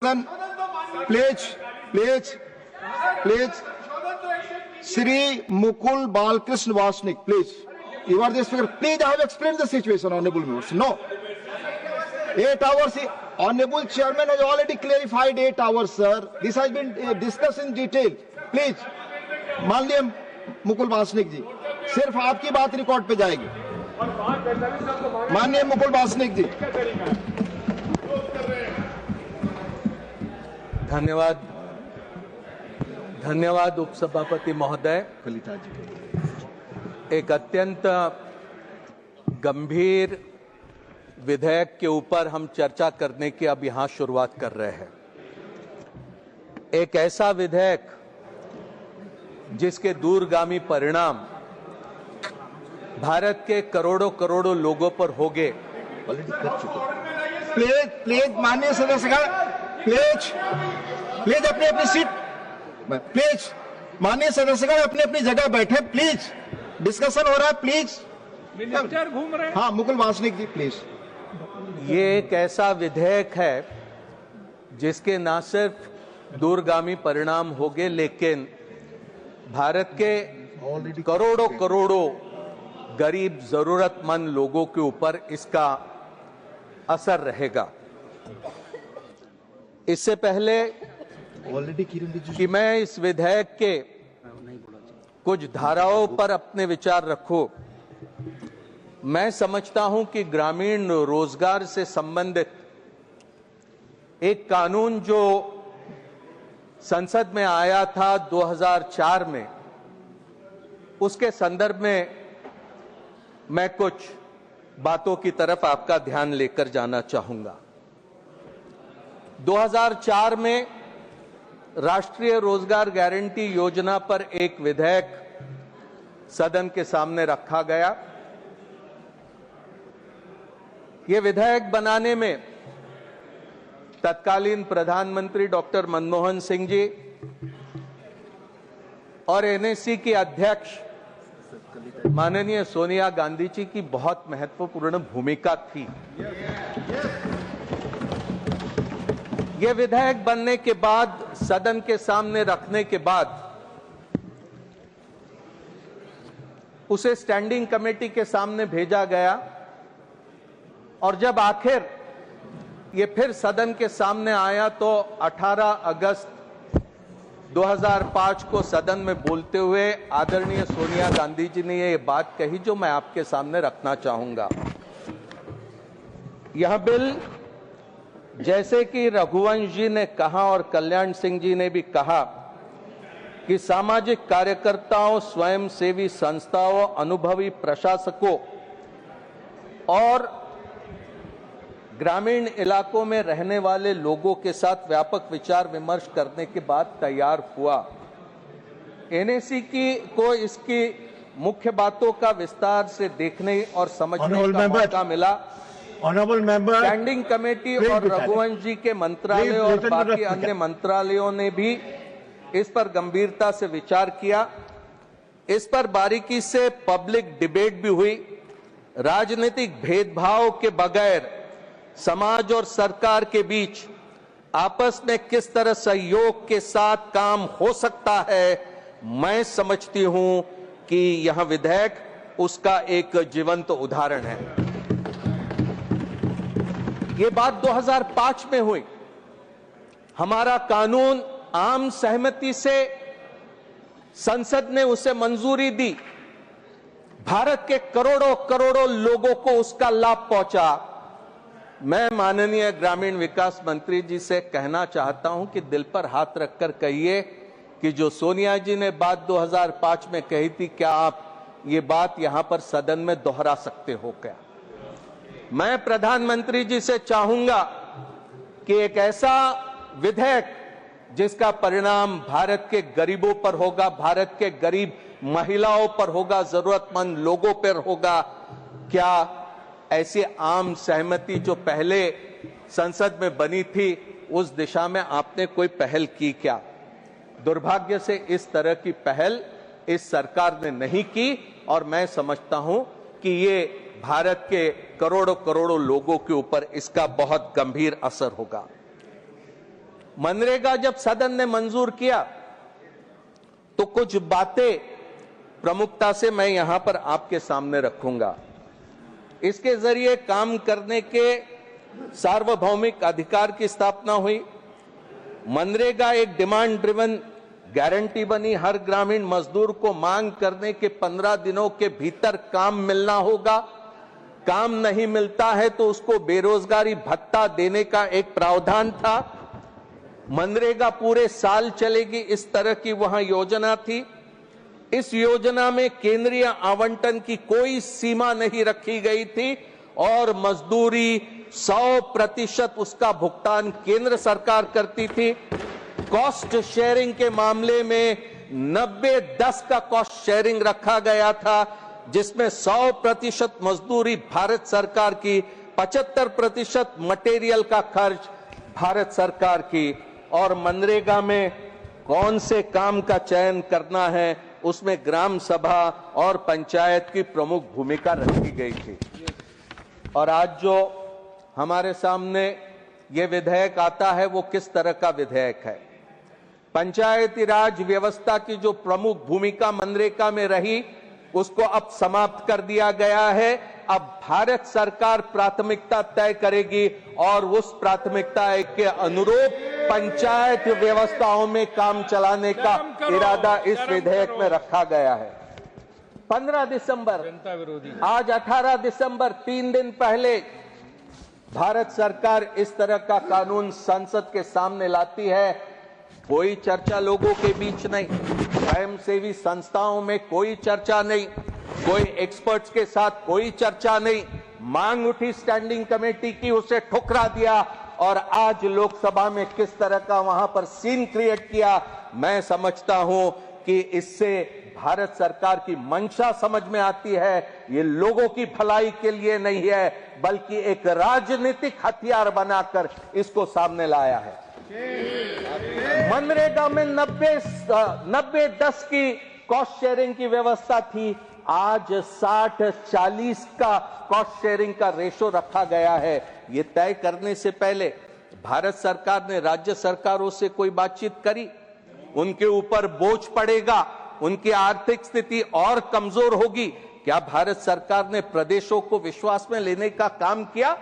Please, please, please. Sri Mukul Balkrishna Vasnik, please. You are the speaker. Please, I have explained the situation, honorable members. No. 8 hours. Honorable Chairman has already clarified 8 hours, sir. This has been discussed in detail. Please. माननीय मुकुल वासनिक जी, सिर्फ आपकी बात record पे जाएगी. माननीय मुकुल वासनिक जी. धन्यवाद. धन्यवाद उपसभापति महोदय. एक अत्यंत गंभीर विधेयक के ऊपर हम चर्चा करने की अब यहां शुरुआत कर रहे हैं. एक ऐसा विधेयक जिसके दूरगामी परिणाम भारत के करोड़ों करोड़ों लोगों पर होंगे. प्लीज प्लीज माननीय सदस्यगण, प्लीज प्लीज अपनी अपनी सीट, प्लीज माननीय सदस्यगण अपनी अपनी जगह बैठे. प्लीज डिस्कशन हो रहा है. प्लीज मिनिस्टर घूम रहे हैं. हाँ मुकुल वासनिक जी प्लीज. ये एक ऐसा विधेयक है जिसके न सिर्फ दूरगामी परिणाम होंगे, लेकिन भारत के करोड़ों करोड़ों गरीब जरूरतमंद लोगों के ऊपर इसका असर रहेगा. इससे पहले कि मैं इस विधेयक के कुछ धाराओं पर अपने विचार रखूं, मैं समझता हूं कि ग्रामीण रोजगार से संबंधित एक कानून जो संसद में आया था 2004 में, उसके संदर्भ में मैं कुछ बातों की तरफ आपका ध्यान लेकर जाना चाहूंगा. 2004 में राष्ट्रीय रोजगार गारंटी योजना पर एक विधेयक सदन के सामने रखा गया. यह विधेयक बनाने में तत्कालीन प्रधानमंत्री डॉक्टर मनमोहन सिंह जी और एनएसी की अध्यक्ष माननीय सोनिया गांधी जी की बहुत महत्वपूर्ण भूमिका थी. यह विधेयक बनने के बाद, सदन के सामने रखने के बाद, उसे स्टैंडिंग कमेटी के सामने भेजा गया और जब आखिर ये फिर सदन के सामने आया तो 18 अगस्त 2005 को सदन में बोलते हुए आदरणीय सोनिया गांधी जी ने ये बात कही जो मैं आपके सामने रखना चाहूंगा. यह बिल, जैसे कि रघुवंश जी ने कहा और कल्याण सिंह जी ने भी कहा, कि सामाजिक कार्यकर्ताओं, स्वयंसेवी संस्थाओं, अनुभवी प्रशासकों और ग्रामीण इलाकों में रहने वाले लोगों के साथ व्यापक विचार विमर्श करने के बाद तैयार हुआ. एनएसी को इसकी मुख्य बातों का विस्तार से देखने और समझने का मौका मिला. स्टैंडिंग कमेटी और रघुवंश जी के मंत्रालय और बाकी अन्य मंत्रालयों ने भी इस पर गंभीरता से विचार किया. इस पर बारीकी से पब्लिक डिबेट भी हुई. राजनीतिक भेदभाव के बगैर समाज और सरकार के बीच आपस में किस तरह सहयोग के साथ काम हो सकता है, मैं समझती हूं कि यह विधेयक उसका एक जीवंत उदाहरण है. ये बात 2005 में हुई. हमारा कानून आम सहमति से संसद ने उसे मंजूरी दी. भारत के करोड़ों करोड़ों लोगों को उसका लाभ पहुंचा. मैं माननीय ग्रामीण विकास मंत्री जी से कहना चाहता हूं कि दिल पर हाथ रखकर कहिए कि जो सोनिया जी ने बात 2005 में कही थी, क्या आप ये बात यहां पर सदन में दोहरा सकते हो क्या? मैं प्रधानमंत्री जी से चाहूंगा कि एक ऐसा विधेयक जिसका परिणाम भारत के गरीबों पर होगा, भारत के गरीब महिलाओं पर होगा, जरूरतमंद लोगों पर होगा, क्या ऐसी आम सहमति जो पहले संसद में बनी थी उस दिशा में आपने कोई पहल की क्या? दुर्भाग्य से इस तरह की पहल इस सरकार ने नहीं की और मैं समझता हूं कि ये भारत के करोड़ों करोड़ों लोगों के ऊपर इसका बहुत गंभीर असर होगा। मनरेगा जब सदन ने मंजूर किया तो कुछ बातें प्रमुखता से मैं यहां पर आपके सामने रखूंगा। इसके जरिए काम करने के सार्वभौमिक अधिकार की स्थापना हुई। मनरेगा एक डिमांड ड्रिवन गारंटी बनी। हर ग्रामीण मजदूर को मांग करने के 15 दिनों के भीतर काम मिलना होगा। काम नहीं मिलता है तो उसको बेरोजगारी भत्ता देने का एक प्रावधान था। मनरेगा पूरे साल चलेगी, इस तरह की वहां योजना थी। इस योजना में केंद्रीय आवंटन की कोई सीमा नहीं रखी गई थी और मजदूरी 100% उसका भुगतान केंद्र सरकार करती थी। कॉस्ट शेयरिंग के मामले में 90-10 का कॉस्ट शेयरिंग रखा गया था, जिसमें 100% मजदूरी भारत सरकार की, 75% मटेरियल का खर्च भारत सरकार की। और मनरेगा में कौन से काम का चयन करना है उसमें ग्राम सभा और पंचायत की प्रमुख भूमिका रखी गई थी। और आज जो हमारे सामने ये विधेयक आता है वो किस तरह का विधेयक है? पंचायती राज व्यवस्था की जो प्रमुख भूमिका मनरेगा में रही उसको अब समाप्त कर दिया गया है। अब भारत सरकार प्राथमिकता तय करेगी और उस प्राथमिकता के अनुरूप पंचायत व्यवस्थाओं में काम चलाने का इरादा इस विधेयक में रखा गया है। 15 दिसंबर, आज 18 दिसंबर, 3 दिन पहले भारत सरकार इस तरह का कानून संसद के सामने लाती है। कोई चर्चा लोगों के बीच नहीं, स्वयंसेवी संस्थाओं में कोई चर्चा नहीं, कोई एक्सपर्ट्स के साथ कोई चर्चा नहीं। मांग उठी स्टैंडिंग कमेटी की, उसे ठुकरा दिया और आज लोकसभा में किस तरह का वहां पर सीन क्रिएट किया। मैं समझता हूं कि इससे भारत सरकार की मंशा समझ में आती है। ये लोगों की भलाई के लिए नहीं है बल्कि एक राजनीतिक हथियार बनाकर इसको सामने लाया है। मनरेगा में 90-10 की कॉस्ट शेयरिंग की व्यवस्था थी, आज 60-40 का कॉस्ट शेयरिंग का रेशो रखा गया है। ये तय करने से पहले भारत सरकार ने राज्य सरकारों से कोई बातचीत करी? उनके ऊपर बोझ पड़ेगा, उनकी आर्थिक स्थिति और कमजोर होगी। क्या भारत सरकार ने प्रदेशों को विश्वास में लेने का काम किया?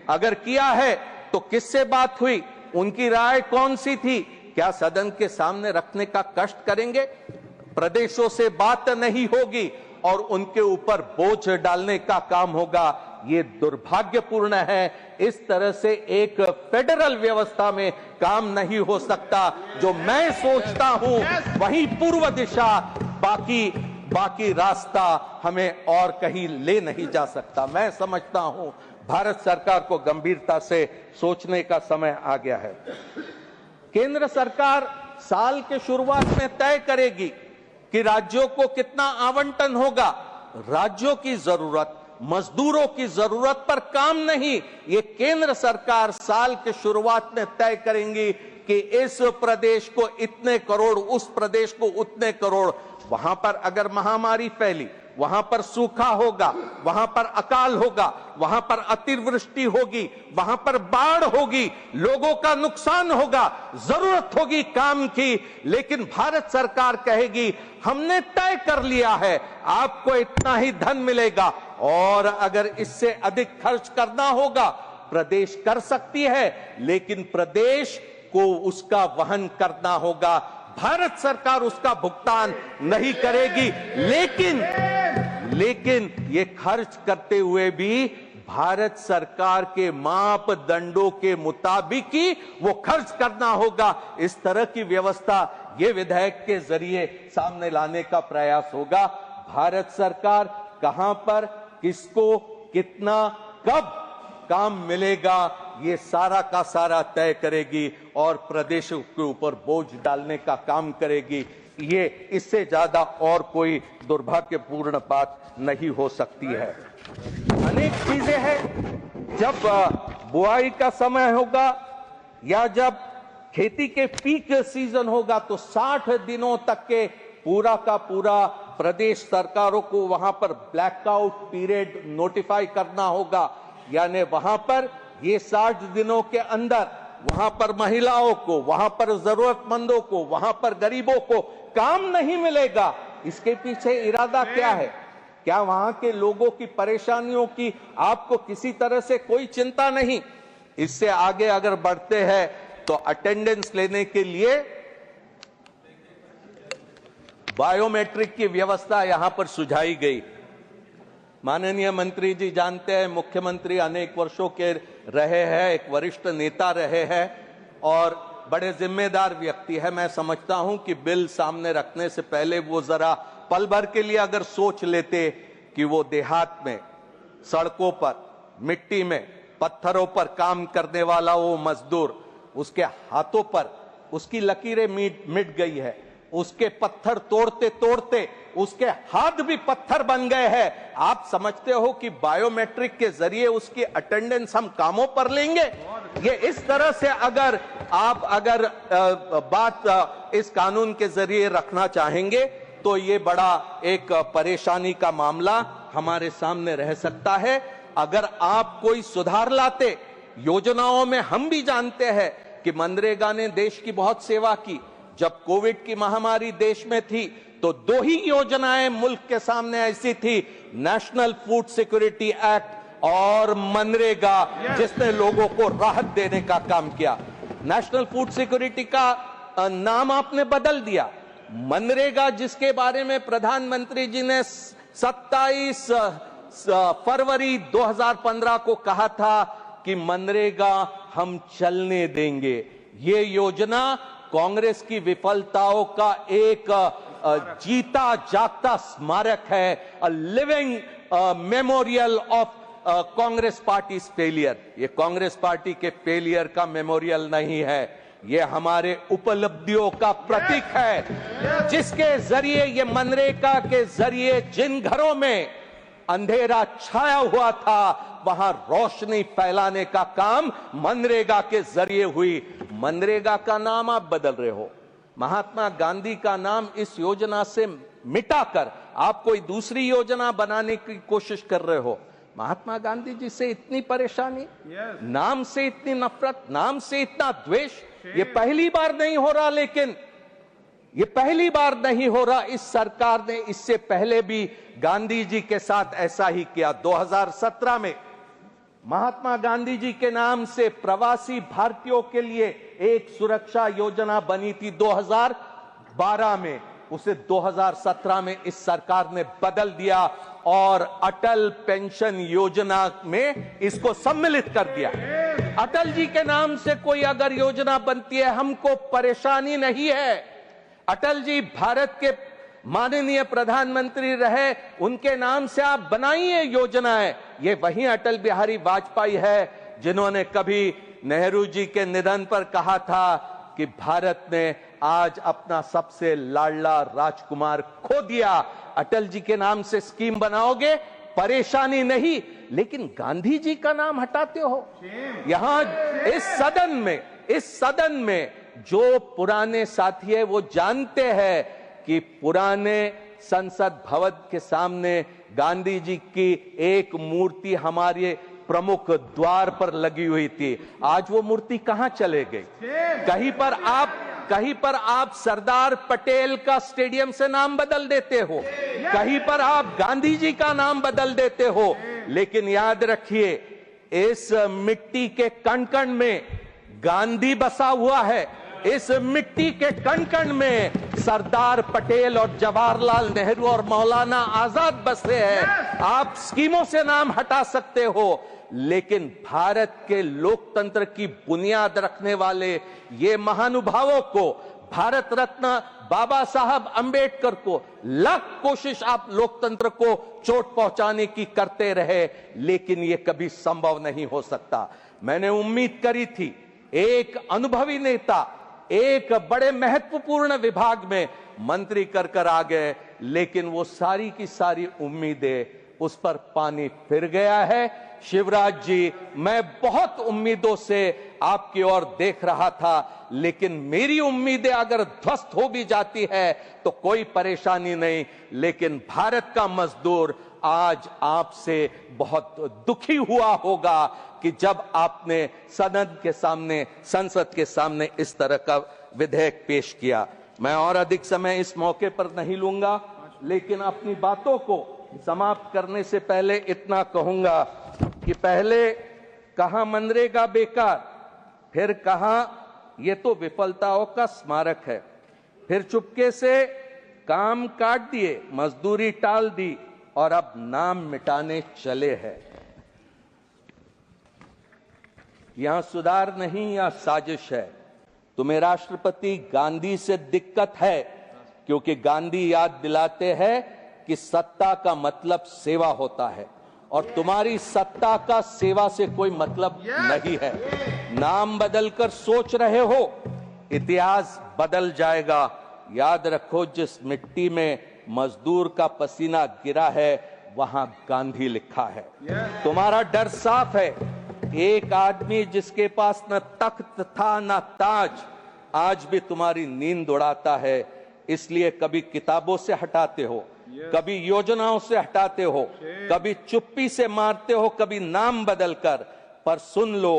अगर किया है तो किससे बात हुई? उनकी राय कौन सी थी? क्या सदन के सामने रखने का कष्ट करेंगे? प्रदेशों से बात नहीं होगी और उनके ऊपर बोझ डालने का काम होगा। ये दुर्भाग्यपूर्ण है। इस तरह से एक फेडरल व्यवस्था में काम नहीं हो सकता। जो मैं सोचता हूं वही पूर्व दिशा, बाकी रास्ता हमें और कहीं ले नहीं जा सकता। मैं समझता हूं भारत सरकार को गंभीरता से सोचने का समय आ गया है। केंद्र सरकार साल के शुरुआत में तय करेगी कि राज्यों को कितना आवंटन होगा। राज्यों की जरूरत, मजदूरों की जरूरत पर काम नहीं, ये केंद्र सरकार साल के शुरुआत में तय करेंगी कि इस प्रदेश को इतने करोड़, उस प्रदेश को उतने करोड़। वहां पर अगर महामारी फैली, वहां पर सूखा होगा, वहां पर अकाल होगा, वहां पर अतिवृष्टि होगी, वहां पर बाढ़ होगी, लोगों का नुकसान होगा, जरूरत होगी काम की। लेकिन भारत सरकार कहेगी हमने तय कर लिया है, आपको इतना ही धन मिलेगा और अगर इससे अधिक खर्च करना होगा प्रदेश कर सकती है, लेकिन प्रदेश को उसका वहन करना होगा। भारत सरकार उसका भुगतान नहीं करेगी। लेकिन ये खर्च करते हुए भी भारत सरकार के मापदंडों के मुताबिक ही वो खर्च करना होगा। इस तरह की व्यवस्था ये विधेयक के जरिए सामने लाने का प्रयास होगा। भारत सरकार कहां पर, किसको, कितना, कब काम मिलेगा, ये सारा का सारा तय करेगी और प्रदेशों के ऊपर बोझ डालने का काम करेगी। ये इससे ज्यादा और कोई दुर्भाग्यपूर्ण बात नहीं हो सकती है। अनेक चीजें हैं, जब बुआई का समय होगा या जब खेती के पीक सीजन होगा तो 60 दिनों तक के पूरा का पूरा प्रदेश सरकारों को वहां पर ब्लैकआउट पीरियड नोटिफाई करना होगा। यानी वहां पर ये 60 दिनों के अंदर वहां पर महिलाओं को, वहां पर जरूरतमंदों को, वहां पर गरीबों को काम नहीं मिलेगा, इसके पीछे इरादा क्या है? क्या वहां के लोगों की परेशानियों की आपको किसी तरह से कोई चिंता नहीं? इससे आगे अगर बढ़ते हैं तो अटेंडेंस लेने के लिए बायोमेट्रिक की व्यवस्था यहां पर सुझाई गई। माननीय मंत्री जी जानते हैं, मुख्यमंत्री अनेक वर्षों के रहे हैं, एक वरिष्ठ नेता रहे हैं और बड़े जिम्मेदार व्यक्ति है। मैं समझता हूं कि बिल सामने रखने से पहले वो जरा पल भर के लिए अगर सोच लेते कि वो देहात में, सड़कों पर, मिट्टी में, पत्थरों पर काम करने वाला वो मजदूर, उसके हाथों पर उसकी लकीरें मिट गई है, उसके पत्थर तोड़ते तोड़ते उसके हाथ भी पत्थर बन गए हैं। आप समझते हो कि बायोमेट्रिक के जरिए उसकी अटेंडेंस हम कामों पर लेंगे? ये इस तरह से अगर आप बात इस कानून के जरिए रखना चाहेंगे तो ये बड़ा एक परेशानी का मामला हमारे सामने रह सकता है। अगर आप कोई सुधार लाते योजनाओं में, हम भी जानते हैं कि मनरेगा ने देश की बहुत सेवा की। जब कोविड की महामारी देश में थी तो 2 ही योजनाएं मुल्क के सामने ऐसी थी, नेशनल फूड सिक्योरिटी एक्ट और मनरेगा, जिसने लोगों को राहत देने का काम किया। नेशनल फूड सिक्योरिटी का नाम आपने बदल दिया। मनरेगा, जिसके बारे में प्रधानमंत्री जी ने 27 फरवरी 2015 को कहा था कि मनरेगा हम चलने देंगे, ये योजना कांग्रेस की विफलताओं का एक जीता जागता स्मारक है, a living memorial of Congress party failure. ये कांग्रेस पार्टी के फेलियर का मेमोरियल नहीं है, ये हमारे उपलब्धियों का प्रतीक है, जिसके जरिए, ये मनरेगा के जरिए जिन घरों में अंधेरा छाया हुआ था वहां रोशनी फैलाने का काम मनरेगा के जरिए हुई। मनरेगा का नाम आप बदल रहे हो, महात्मा गांधी का नाम इस योजना से मिटाकर आप कोई दूसरी योजना बनाने की कोशिश कर रहे हो। महात्मा गांधी जी से इतनी परेशानी, नाम से इतनी नफरत, नाम से इतना द्वेष, ये पहली बार नहीं हो रहा। लेकिन ये पहली बार नहीं हो रहा, इस सरकार ने इससे पहले भी गांधी जी के साथ ऐसा ही किया। 2017 में महात्मा गांधी जी के नाम से प्रवासी भारतीयों के लिए एक सुरक्षा योजना बनी थी 2012 में, उसे 2017 में इस सरकार ने बदल दिया और अटल पेंशन योजना में इसको सम्मिलित कर दिया। अटल जी के नाम से कोई अगर योजना बनती है, हमको परेशानी नहीं है। अटल जी भारत के माननीय प्रधानमंत्री रहे, उनके नाम से आप बनाइए योजनाएं। ये वही अटल बिहारी वाजपेयी है जिन्होंने कभी नेहरू जी के निधन पर कहा था कि भारत ने आज अपना सबसे लाडला राजकुमार खो दिया। अटल जी के नाम से स्कीम बनाओगे, परेशानी नहीं, लेकिन गांधी जी का नाम हटाते हो। यहां इस सदन में जो पुराने साथी है वो जानते हैं कि पुराने संसद भवन के सामने गांधी जी की एक मूर्ति हमारे प्रमुख द्वार पर लगी हुई थी। आज वो मूर्ति कहां चले गई? कहीं पर आप सरदार पटेल का स्टेडियम से नाम बदल देते हो, कहीं पर आप गांधी जी का नाम बदल देते हो। लेकिन याद रखिए, इस मिट्टी के कण-कण में गांधी बसा हुआ है, इस मिट्टी के कण-कण में सरदार पटेल और जवाहरलाल नेहरू और मौलाना आजाद बसे हैं। आप स्कीमों से नाम हटा सकते हो, लेकिन भारत के लोकतंत्र की बुनियाद रखने वाले ये महानुभावों को, भारत रत्न बाबा साहब अंबेडकर को, लाख कोशिश आप लोकतंत्र को चोट पहुंचाने की करते रहे, लेकिन ये कभी संभव नहीं हो सकता। मैंने उम्मीद करी थी एक अनुभवी नेता एक बड़े महत्वपूर्ण विभाग में मंत्री कर आ गए, लेकिन वो सारी की सारी उम्मीदें, उस पर पानी फिर गया है। शिवराज जी, मैं बहुत उम्मीदों से आपकी ओर देख रहा था, लेकिन मेरी उम्मीदें अगर ध्वस्त हो भी जाती है तो कोई परेशानी नहीं, लेकिन भारत का मजदूर आज आपसे बहुत दुखी हुआ होगा कि जब आपने संसद के सामने इस तरह का विधेयक पेश किया। मैं और अधिक समय इस मौके पर नहीं लूंगा, लेकिन अपनी बातों को समाप्त करने से पहले इतना कहूंगा कि पहले कहा मनरेगा बेकार, फिर कहा ये तो विफलताओं का स्मारक है, फिर चुपके से काम काट दिए, मजदूरी टाल दी और अब नाम मिटाने चले हैं। यहां सुधार नहीं, यह साजिश है। तुम्हें राष्ट्रपति गांधी से दिक्कत है, क्योंकि गांधी याद दिलाते हैं कि सत्ता का मतलब सेवा होता है और तुम्हारी सत्ता का सेवा से कोई मतलब नहीं है। नाम बदलकर सोच रहे हो, इतिहास बदल जाएगा। याद रखो, जिस मिट्टी में मजदूर का पसीना गिरा है वहां गांधी लिखा है। तुम्हारा डर साफ है। एक आदमी जिसके पास न तख्त था न ताज, आज भी तुम्हारी नींद उड़ाता है। इसलिए कभी किताबों से हटाते हो, कभी योजनाओं से हटाते हो, कभी चुप्पी से मारते हो, कभी नाम बदलकर। पर सुन लो,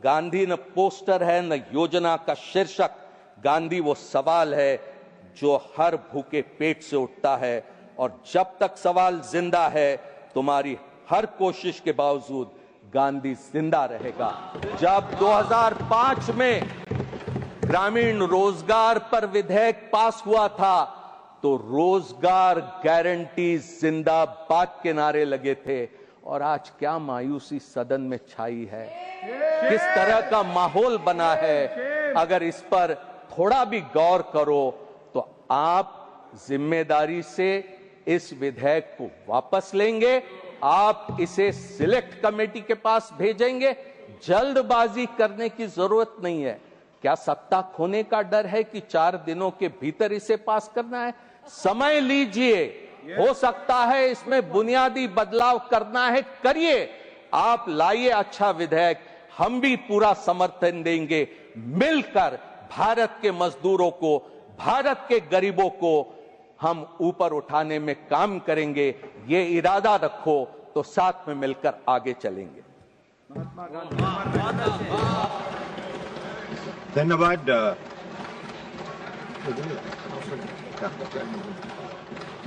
गांधी न पोस्टर है न योजना का शीर्षक। गांधी वो सवाल है जो हर भूखे पेट से उठता है, और जब तक सवाल जिंदा है, तुम्हारी हर कोशिश के बावजूद गांधी जिंदा रहेगा। जब 2005 में ग्रामीण रोजगार पर विधेयक पास हुआ था तो रोजगार गारंटी जिंदाबाद के नारे लगे थे, और आज क्या मायूसी सदन में छाई है, किस तरह का माहौल बना है। अगर इस पर थोड़ा भी गौर करो तो आप जिम्मेदारी से इस विधेयक को वापस लेंगे, आप इसे सिलेक्ट कमेटी के पास भेजेंगे। जल्दबाजी करने की जरूरत नहीं है। क्या सत्ता खोने का डर है कि 4 दिनों के भीतर इसे पास करना है? समय लीजिए, हो सकता है इसमें बुनियादी बदलाव करना है, करिए। आप लाइए अच्छा विधेयक, हम भी पूरा समर्थन देंगे। मिलकर भारत के मजदूरों को, भारत के गरीबों को हम ऊपर उठाने में काम करेंगे। ये इरादा रखो तो साथ में मिलकर आगे चलेंगे। धन्यवाद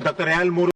डॉक्टर एल